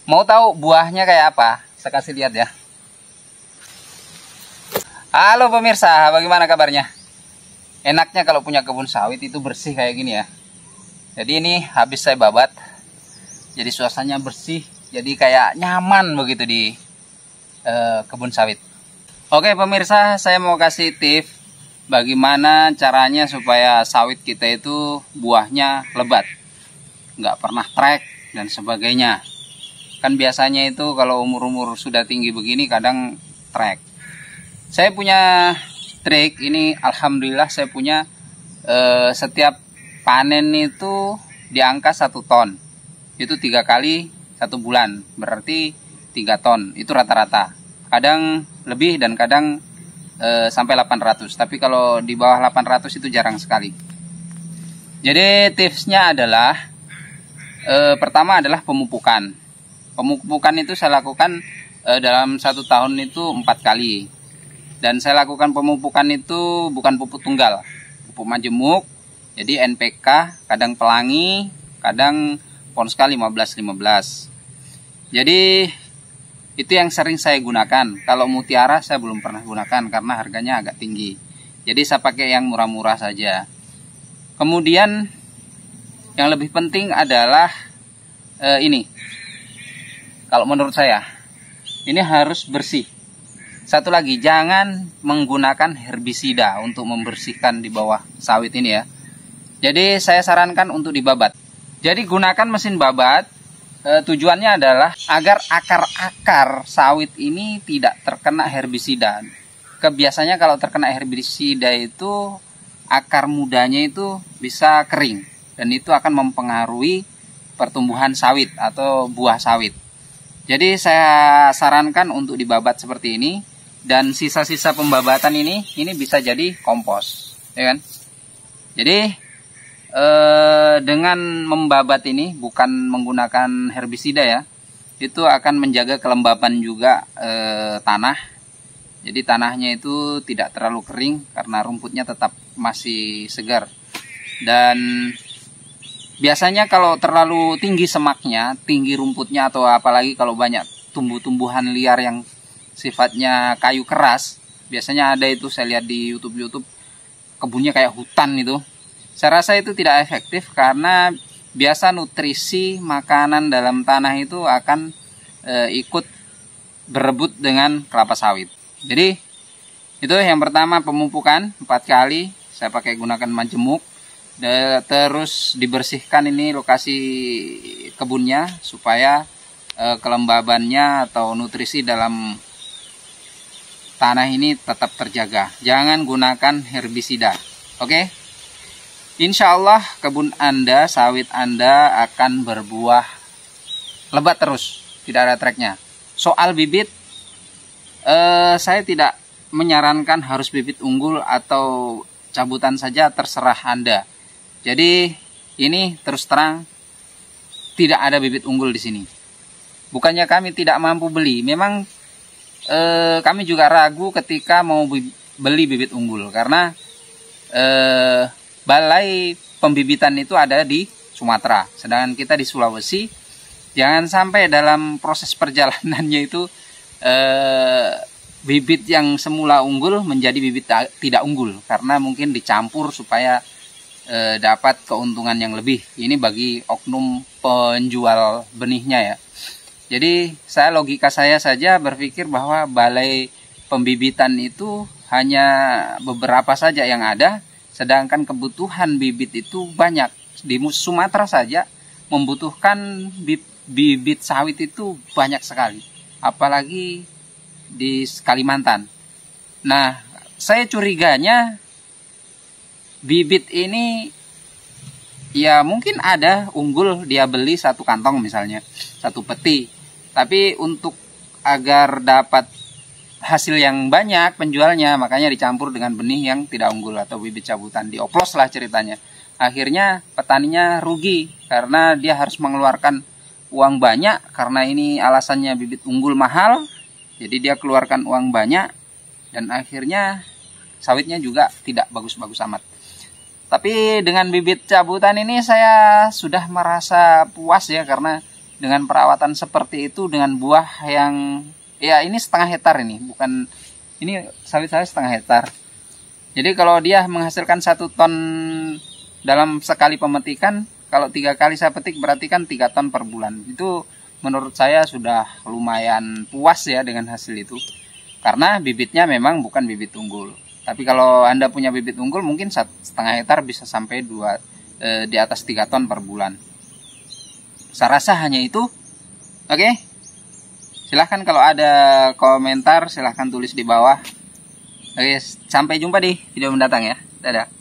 Mau tahu buahnya kayak apa? Saya kasih lihat ya. Halo pemirsa, bagaimana kabarnya? Enaknya kalau punya kebun sawit itu bersih kayak gini ya. Jadi ini habis saya babat. Jadi suasananya bersih, jadi kayak nyaman begitu di kebun sawit. Oke pemirsa, saya mau kasih tips bagaimana caranya supaya sawit kita itu buahnya lebat, nggak pernah trek dan sebagainya. Kan biasanya itu kalau umur-umur sudah tinggi begini kadang trek. Saya punya trik ini, alhamdulillah saya punya setiap panen itu di angka 1 ton. Itu 3 kali 1 bulan, berarti 3 ton. Itu rata-rata. Kadang lebih dan kadang sampai 800. Tapi kalau di bawah 800 itu jarang sekali. Jadi tipsnya adalah pertama adalah pemupukan. Pemupukan itu saya lakukan dalam 1 tahun itu 4 kali. Dan saya lakukan pemupukan itu bukan pupuk tunggal, pupuk majemuk, jadi NPK, kadang pelangi, kadang Ponska 15-15. Jadi itu yang sering saya gunakan. Kalau mutiara saya belum pernah gunakan karena harganya agak tinggi. Jadi saya pakai yang murah-murah saja. Kemudian yang lebih penting adalah ini. Kalau menurut saya, ini harus bersih. Satu lagi, jangan menggunakan herbisida untuk membersihkan di bawah sawit ini ya. Jadi saya sarankan untuk dibabat. Jadi gunakan mesin babat, tujuannya adalah agar akar-akar sawit ini tidak terkena herbisida. Kebiasanya kalau terkena herbisida itu akar mudanya itu bisa kering. Dan itu akan mempengaruhi pertumbuhan sawit atau buah sawit. Jadi saya sarankan untuk dibabat seperti ini. Dan sisa-sisa pembabatan ini bisa jadi kompos, ya kan? Jadi dengan membabat ini bukan menggunakan herbisida ya, itu akan menjaga kelembaban juga tanah. Jadi tanahnya itu tidak terlalu kering karena rumputnya tetap masih segar. Dan biasanya kalau terlalu tinggi semaknya, tinggi rumputnya, atau apalagi kalau banyak tumbuh-tumbuhan liar yang sifatnya kayu keras, biasanya ada itu saya lihat di YouTube kebunnya kayak hutan itu. Saya rasa itu tidak efektif karena biasa nutrisi makanan dalam tanah itu akan ikut berebut dengan kelapa sawit. Jadi itu yang pertama, pemupukan 4 kali, saya pakai gunakan majemuk. Terus dibersihkan ini lokasi kebunnya supaya kelembabannya atau nutrisi dalam tanah ini tetap terjaga. Jangan gunakan herbisida. Oke? Insya Allah kebun Anda, sawit Anda akan berbuah lebat terus. Tidak ada treknya. Soal bibit, saya tidak menyarankan harus bibit unggul atau cabutan saja, terserah Anda. Jadi ini terus terang tidak ada bibit unggul di sini. Bukannya kami tidak mampu beli, memang kami juga ragu ketika mau beli bibit unggul karena balai pembibitan itu ada di Sumatera, sedangkan kita di Sulawesi. Jangan sampai dalam proses perjalanannya itu bibit yang semula unggul menjadi bibit tidak unggul karena mungkin dicampur supaya dapat keuntungan yang lebih. Ini bagi oknum penjual benihnya ya. Jadi logika saya saja berpikir bahwa balai pembibitan itu hanya beberapa saja yang ada, sedangkan kebutuhan bibit itu banyak. Di Sumatera saja membutuhkan bibit sawit itu banyak sekali, apalagi di Kalimantan. Nah, saya curiganya bibit ini ya mungkin ada unggul, dia beli 1 kantong misalnya, 1 peti. Tapi untuk agar dapat hasil yang banyak penjualnya, makanya dicampur dengan benih yang tidak unggul atau bibit cabutan, dioplos lah ceritanya. Akhirnya petaninya rugi karena dia harus mengeluarkan uang banyak karena ini alasannya bibit unggul mahal. Jadi dia keluarkan uang banyak dan akhirnya sawitnya juga tidak bagus-bagus amat. Tapi dengan bibit cabutan ini saya sudah merasa puas ya, karena dengan perawatan seperti itu, dengan buah yang ya ini setengah hektar ini, bukan ini sawit saya setengah hektar. Jadi kalau dia menghasilkan 1 ton dalam sekali pemetikan, kalau 3 kali saya petik berarti kan 3 ton per bulan. Itu menurut saya sudah lumayan puas ya dengan hasil itu. Karena bibitnya memang bukan bibit unggul. Tapi kalau Anda punya bibit unggul mungkin setengah hektar bisa sampai di atas 3 ton per bulan. Saya rasa hanya itu. Oke. Silahkan kalau ada komentar silahkan tulis di bawah. Oke, sampai jumpa di video mendatang ya. Dadah.